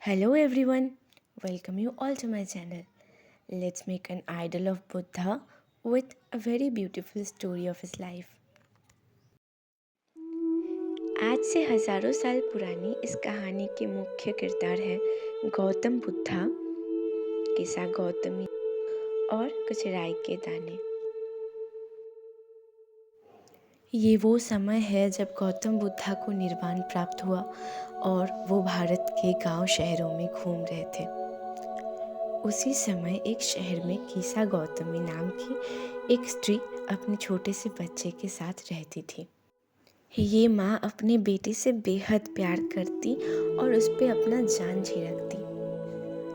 Hello everyone, welcome you all to my channel. Let's make an idol of Buddha with a very beautiful story of his life. आज से हजारों साल पुरानी इस कहानी के मुख्य किरदार है गौतम बुद्धा, किस्सा गौतमी और कुछ राई के दाने। ये वो समय है जब गौतम बुद्धा को निर्वाण प्राप्त हुआ और वो भारत के गांव शहरों में घूम रहे थे। उसी समय एक शहर में किस्सा गौतमी नाम की एक स्त्री अपने छोटे से बच्चे के साथ रहती थी। ये माँ अपने बेटे से बेहद प्यार करती और उस पर अपना जान झिड़कती।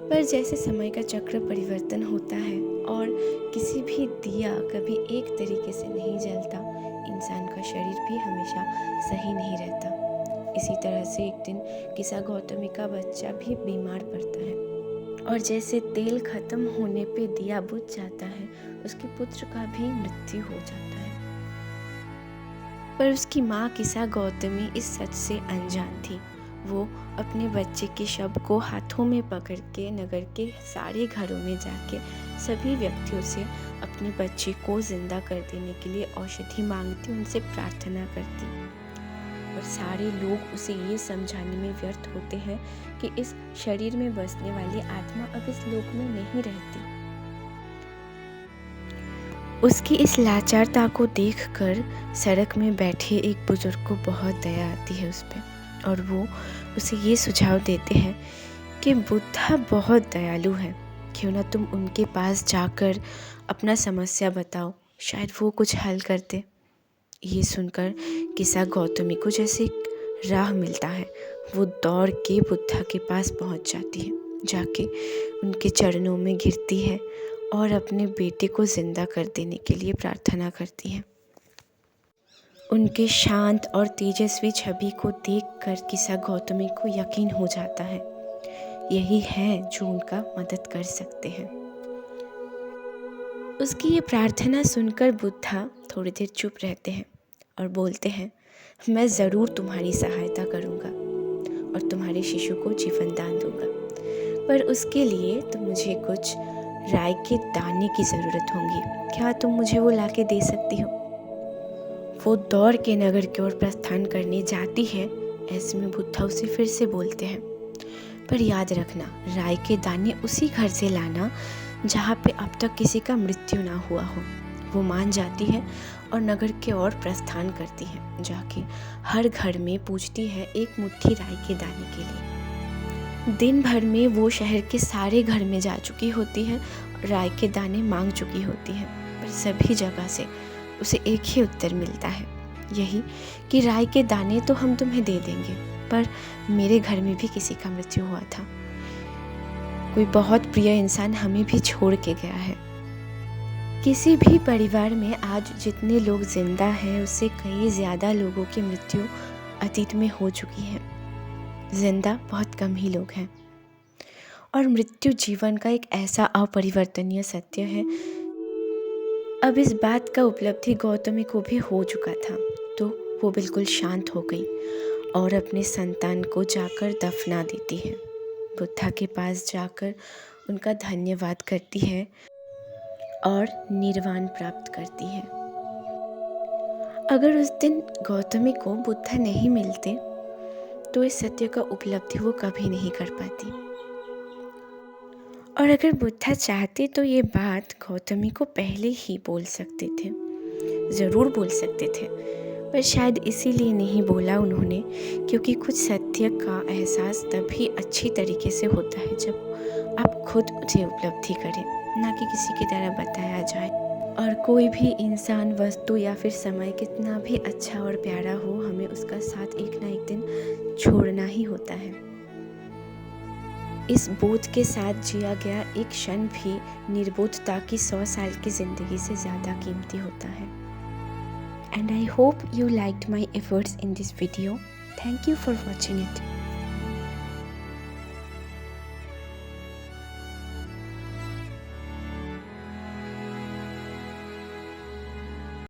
पर जैसे समय का चक्र परिवर्तन होता है और किसी भी दिया कभी एक तरीके से नहीं जलता, इंसान का शरीर भी हमेशा सही नहीं रहता। इसी तरह से एक दिन किस्सा गौतमी का बच्चा भी बीमार पड़ता है और जैसे तेल खत्म होने पे दिया बुझ जाता है, उसके पुत्र का भी मृत्यु हो जाता है। पर उसकी माँ किस्सा गौतमी इस सच से अनजान थी। वो अपने बच्चे के शव को हाथों में पकड़ के नगर के सारे घरों में जाके सभी व्यक्तियों से अपने बच्चे को जिंदा कर देने के लिए औषधि मांगती, उनसे प्रार्थना करती। और सारे लोग उसे ये समझाने में व्यर्थ होते हैं कि इस शरीर में बसने वाली आत्मा अब इस लोक में नहीं रहती। उसकी इस लाचारता को देखकर सड़क में बैठे एक बुजुर्ग को बहुत दया आती है उस पर, और वो उसे ये सुझाव देते हैं कि बुद्धा बहुत दयालु है, क्यों ना तुम उनके पास जाकर अपना समस्या बताओ, शायद वो कुछ हल करते। ये सुनकर किस्सा गौतमी को जैसे एक राह मिलता है। वो दौड़ के बुद्धा के पास पहुंच जाती है, जाके उनके चरणों में गिरती है और अपने बेटे को जिंदा कर देने के लिए प्रार्थना करती है। उनके शांत और तेजस्वी छवि को देखकर किस्सा गौतमी को यकीन हो जाता है, यही है जो उनका मदद कर सकते हैं। उसकी ये प्रार्थना सुनकर बुद्धा थोड़ी देर चुप रहते हैं और बोलते हैं, मैं ज़रूर तुम्हारी सहायता करूँगा और तुम्हारे शिशु को जीवन दान दूँगा, पर उसके लिए तो मुझे कुछ राई के दाने की ज़रूरत होगी। क्या तुम मुझे वो ला के दे सकती हो? वो दौड़ के नगर की ओर प्रस्थान करने जाती है। ऐसे में बुद्धा उसे फिर से बोलते हैं, पर याद रखना, राई के दाने उसी घर से लाना जहाँ पे अब तक किसी का मृत्यु ना हुआ हो। वो मान जाती है और नगर के ओर प्रस्थान करती है। जाके हर घर में पूछती है एक मुट्ठी राई के दाने के लिए। दिन भर में वो शहर के सारे घर में जा चुकी होती है, राई के दाने मांग चुकी होती है, पर सभी जगह से उसे एक ही उत्तर मिलता है, यही कि राई के दाने तो हम तुम्हें दे देंगे, पर मेरे घर में भी किसी का मृत्यु हुआ था। कोई बहुत प्रिय इंसान हमें भी छोड़ के गया है। किसी भी परिवार में आज जितने लोग जिंदा हैं, उससे कई ज़्यादा लोगों की मृत्यु अतीत में हो चुकी है। जिंदा बहुत कम ही लोग हैं और मृत्यु जीवन का एक ऐसा अपरिवर्तनीय सत्य है। अब इस बात का उपलब्धि गौतमी को भी हो चुका था, तो वो बिल्कुल शांत हो गई और अपने संतान को जाकर दफना देती है। बुद्धा के पास जाकर उनका धन्यवाद करती है और निर्वाण प्राप्त करती है। अगर उस दिन गौतमी को बुद्धा नहीं मिलते तो इस सत्य का उपलब्धि वो कभी नहीं कर पाती। और अगर बुद्धा चाहते तो ये बात गौतमी को पहले ही बोल सकते थे, ज़रूर बोल सकते थे, पर शायद इसीलिए नहीं बोला उन्होंने क्योंकि कुछ सत्य का एहसास तभी अच्छी तरीके से होता है जब आप खुद उसे उपलब्धि करें, ना कि किसी की तरह बताया जाए। और कोई भी इंसान, वस्तु या फिर समय कितना भी अच्छा और प्यारा हो, हमें उसका साथ एक ना एक दिन छोड़ना ही होता है। इस बोध के साथ जिया गया एक क्षण भी निर्बोधता की 100 साल की ज़िंदगी से ज़्यादा कीमती होता है। And I hope you liked my efforts in this video. Thank you for watching it.